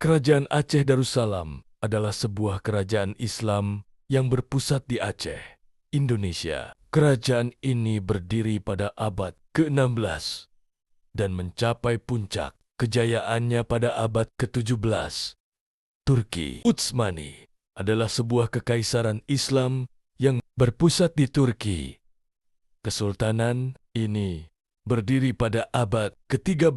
Kerajaan Aceh Darussalam adalah sebuah kerajaan Islam yang berpusat di Aceh, Indonesia. Kerajaan ini berdiri pada abad ke-16 dan mencapai puncak kejayaannya pada abad ke-17. Turki Utsmani adalah sebuah kekaisaran Islam yang berpusat di Turki. Kesultanan ini berdiri pada abad ke-13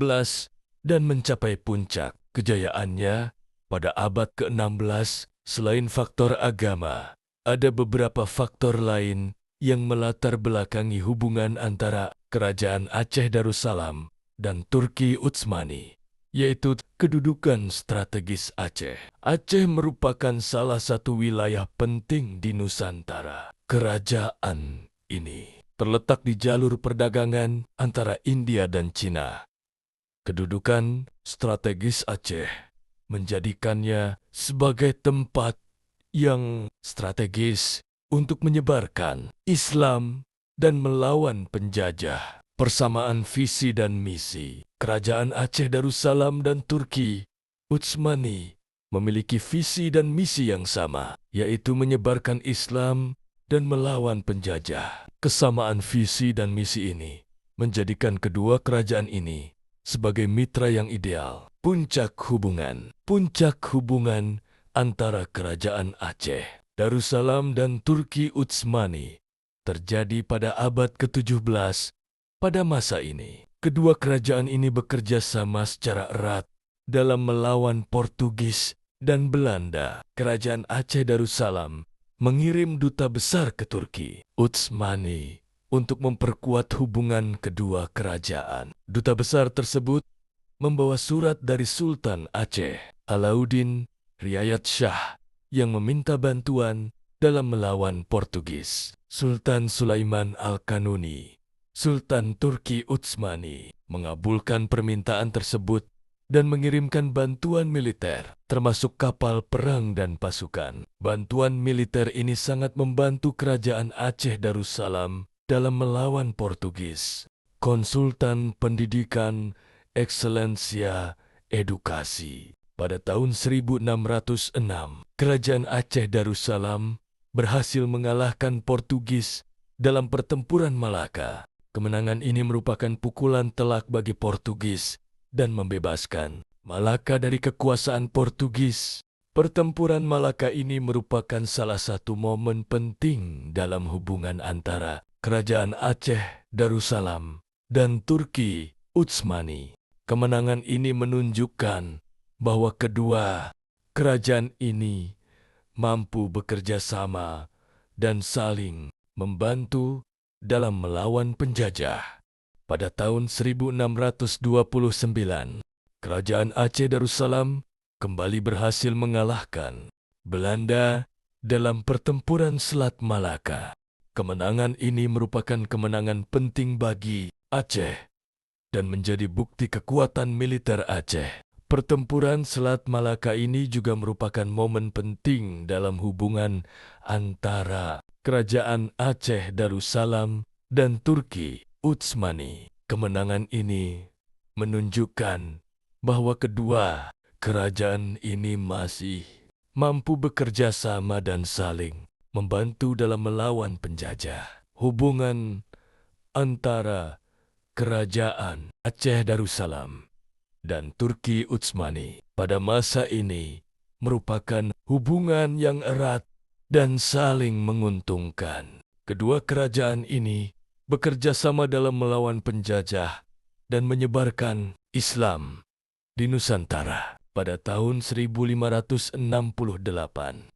dan mencapai puncak kejayaannya pada abad ke-16. Selain faktor agama, ada beberapa faktor lain yang melatar belakangi hubungan antara Kerajaan Aceh Darussalam dan Turki Utsmani, yaitu kedudukan strategis Aceh. Aceh merupakan salah satu wilayah penting di Nusantara. Kerajaan ini terletak di jalur perdagangan antara India dan Cina. Kedudukan strategis Aceh menjadikannya sebagai tempat yang strategis untuk menyebarkan Islam dan melawan penjajah. Persamaan visi dan misi Kerajaan Aceh Darussalam dan Turki Utsmani memiliki visi dan misi yang sama, yaitu menyebarkan Islam dan melawan penjajah. Kesamaan visi dan misi ini menjadikan kedua kerajaan ini sebagai mitra yang ideal. Puncak hubungan antara Kerajaan Aceh Darussalam dan Turki Utsmani terjadi pada abad ke-17. Pada masa ini, kedua kerajaan ini bekerja sama secara erat dalam melawan Portugis dan Belanda. Kerajaan Aceh Darussalam mengirim duta besar ke Turki Utsmani untuk memperkuat hubungan kedua kerajaan. Duta besar tersebut membawa surat dari Sultan Aceh, Alauddin Riayat Shah, yang meminta bantuan dalam melawan Portugis. Sultan Sulaiman Al-Kanuni, Sultan Turki Utsmani, mengabulkan permintaan tersebut dan mengirimkan bantuan militer, termasuk kapal perang dan pasukan. Bantuan militer ini sangat membantu Kerajaan Aceh Darussalam dalam melawan Portugis. Konsultan Pendidikan Excellencia Edukasi. Pada tahun 1606, Kerajaan Aceh Darussalam berhasil mengalahkan Portugis dalam pertempuran Malaka. Kemenangan ini merupakan pukulan telak bagi Portugis dan membebaskan Malaka dari kekuasaan Portugis. Pertempuran Malaka ini merupakan salah satu momen penting dalam hubungan antara Kerajaan Aceh Darussalam dan Turki Utsmani. Kemenangan ini menunjukkan bahwa kedua kerajaan ini mampu bekerja sama dan saling membantu dalam melawan penjajah. Pada tahun 1629, Kerajaan Aceh Darussalam kembali berhasil mengalahkan Belanda dalam pertempuran Selat Malaka. Kemenangan ini merupakan kemenangan penting bagi Aceh dan menjadi bukti kekuatan militer Aceh. Pertempuran Selat Malaka ini juga merupakan momen penting dalam hubungan antara Kerajaan Aceh Darussalam dan Turki Utsmani. Kemenangan ini menunjukkan bahwa kedua kerajaan ini masih mampu bekerja sama dan saling membantu dalam melawan penjajah. Hubungan antara Kerajaan Aceh Darussalam dan Turki Utsmani pada masa ini merupakan hubungan yang erat dan saling menguntungkan. Kedua kerajaan ini bekerja sama dalam melawan penjajah dan menyebarkan Islam di Nusantara. Pada tahun 1568,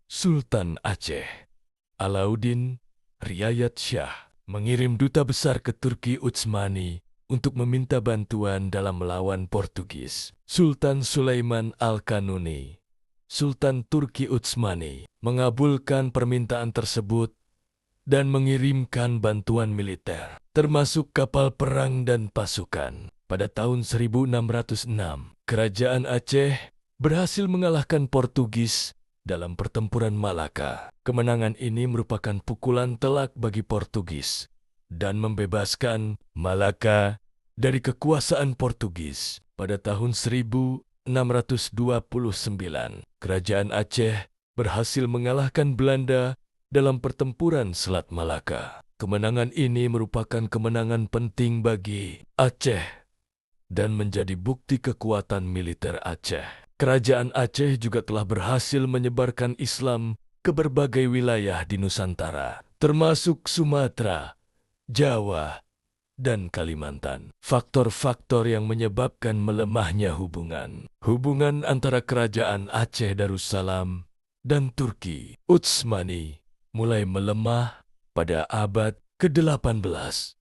Sultan Aceh, Alauddin Riayat Shah, mengirim duta besar ke Turki Utsmani untuk meminta bantuan dalam melawan Portugis. Sultan Sulaiman Al-Kanuni, Sultan Turki Utsmani, mengabulkan permintaan tersebut dan mengirimkan bantuan militer, termasuk kapal perang dan pasukan. Pada tahun 1606, Kerajaan Aceh berhasil mengalahkan Portugis dalam pertempuran Malaka. Kemenangan ini merupakan pukulan telak bagi Portugis dan membebaskan Malaka dari kekuasaan Portugis. Pada tahun 629, Kerajaan Aceh berhasil mengalahkan Belanda dalam pertempuran Selat Malaka. Kemenangan ini merupakan kemenangan penting bagi Aceh dan menjadi bukti kekuatan militer Aceh. Kerajaan Aceh juga telah berhasil menyebarkan Islam ke berbagai wilayah di Nusantara, termasuk Sumatera, Jawa, dan Kalimantan. Faktor-faktor yang menyebabkan melemahnya hubungan antara Kerajaan Aceh Darussalam dan Turki Utsmani mulai melemah pada abad ke-18.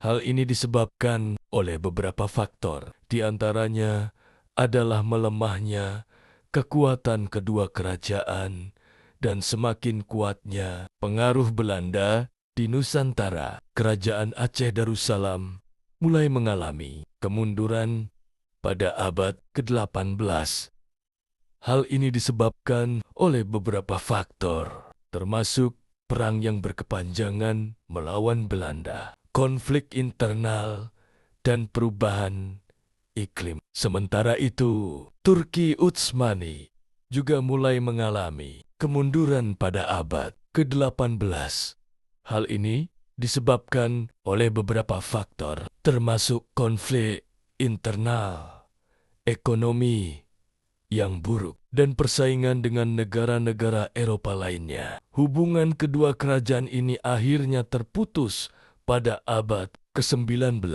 Hal ini disebabkan oleh beberapa faktor, di antaranya adalah melemahnya kekuatan kedua kerajaan dan semakin kuatnya pengaruh Belanda di Nusantara. Kerajaan Aceh Darussalam mulai mengalami kemunduran pada abad ke-18. Hal ini disebabkan oleh beberapa faktor, termasuk perang yang berkepanjangan melawan Belanda, konflik internal, dan perubahan iklim. Sementara itu, Turki Utsmani juga mulai mengalami kemunduran pada abad ke-18. Hal ini disebabkan oleh beberapa faktor, termasuk konflik internal, ekonomi yang buruk, dan persaingan dengan negara-negara Eropa lainnya. Hubungan kedua kerajaan ini akhirnya terputus pada abad ke-19.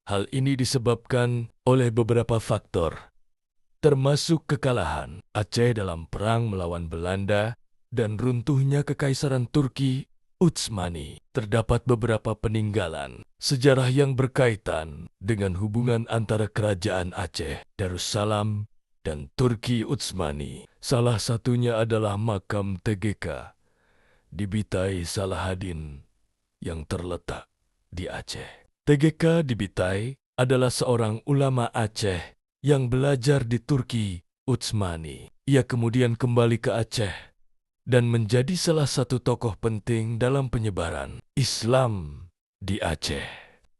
Hal ini disebabkan oleh beberapa faktor, termasuk kekalahan Aceh dalam perang melawan Belanda dan runtuhnya Kekaisaran Turki Utsmani. Terdapat beberapa peninggalan sejarah yang berkaitan dengan hubungan antara Kerajaan Aceh Darussalam dan Turki Utsmani. Salah satunya adalah makam TGK di Bitai Salahaddin yang terletak di Aceh. TGK di Bitai adalah seorang ulama Aceh yang belajar di Turki Utsmani. Ia kemudian kembali ke Aceh dan menjadi salah satu tokoh penting dalam penyebaran Islam di Aceh.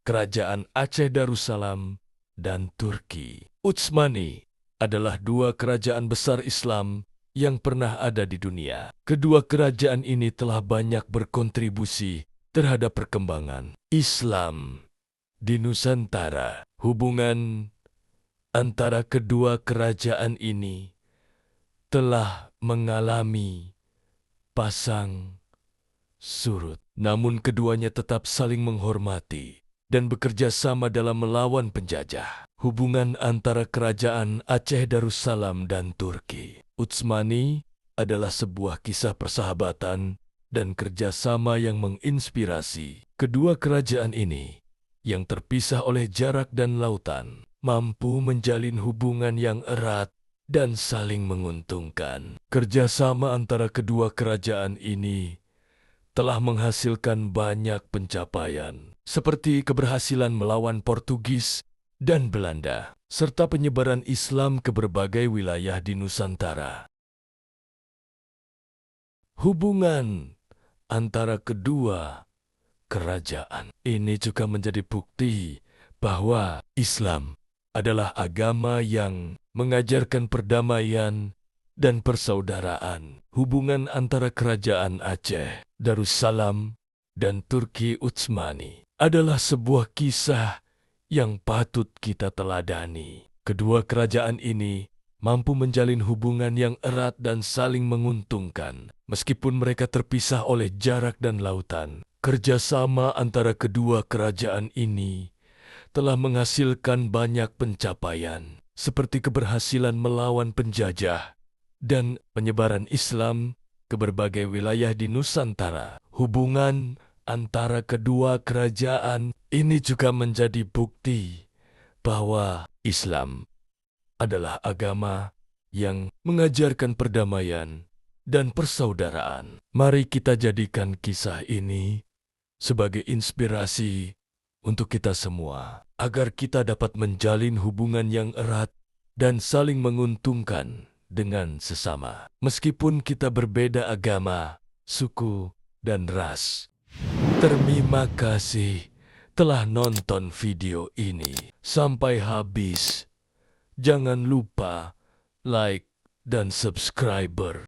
Kerajaan Aceh Darussalam dan Turki Utsmani adalah dua kerajaan besar Islam yang pernah ada di dunia. Kedua kerajaan ini telah banyak berkontribusi terhadap perkembangan Islam di Nusantara. Hubungan antara kedua kerajaan ini telah mengalami pasang surut, namun keduanya tetap saling menghormati dan bekerja sama dalam melawan penjajah. Hubungan antara Kerajaan Aceh Darussalam dan Turki Utsmani adalah sebuah kisah persahabatan dan kerjasama yang menginspirasi. Kedua kerajaan ini, yang terpisah oleh jarak dan lautan, mampu menjalin hubungan yang erat dan saling menguntungkan. Kerjasama antara kedua kerajaan ini telah menghasilkan banyak pencapaian, seperti keberhasilan melawan Portugis dan Belanda, serta penyebaran Islam ke berbagai wilayah di Nusantara. Hubungan antara kedua kerajaan ini juga menjadi bukti bahwa Islam adalah agama yang mengajarkan perdamaian dan persaudaraan. Hubungan antara Kerajaan Aceh Darussalam dan Turki Utsmani adalah sebuah kisah yang patut kita teladani. Kedua kerajaan ini mampu menjalin hubungan yang erat dan saling menguntungkan. Meskipun mereka terpisah oleh jarak dan lautan, kerjasama antara kedua kerajaan ini telah menghasilkan banyak pencapaian, seperti keberhasilan melawan penjajah dan penyebaran Islam ke berbagai wilayah di Nusantara. Hubungan antara kedua kerajaan ini juga menjadi bukti bahwa Islam adalah agama yang mengajarkan perdamaian dan persaudaraan. Mari kita jadikan kisah ini sebagai inspirasi untuk kita semua, agar kita dapat menjalin hubungan yang erat dan saling menguntungkan dengan sesama. Meskipun kita berbeda agama, suku, dan ras. Terima kasih telah nonton video ini sampai habis. Jangan lupa like dan subscriber.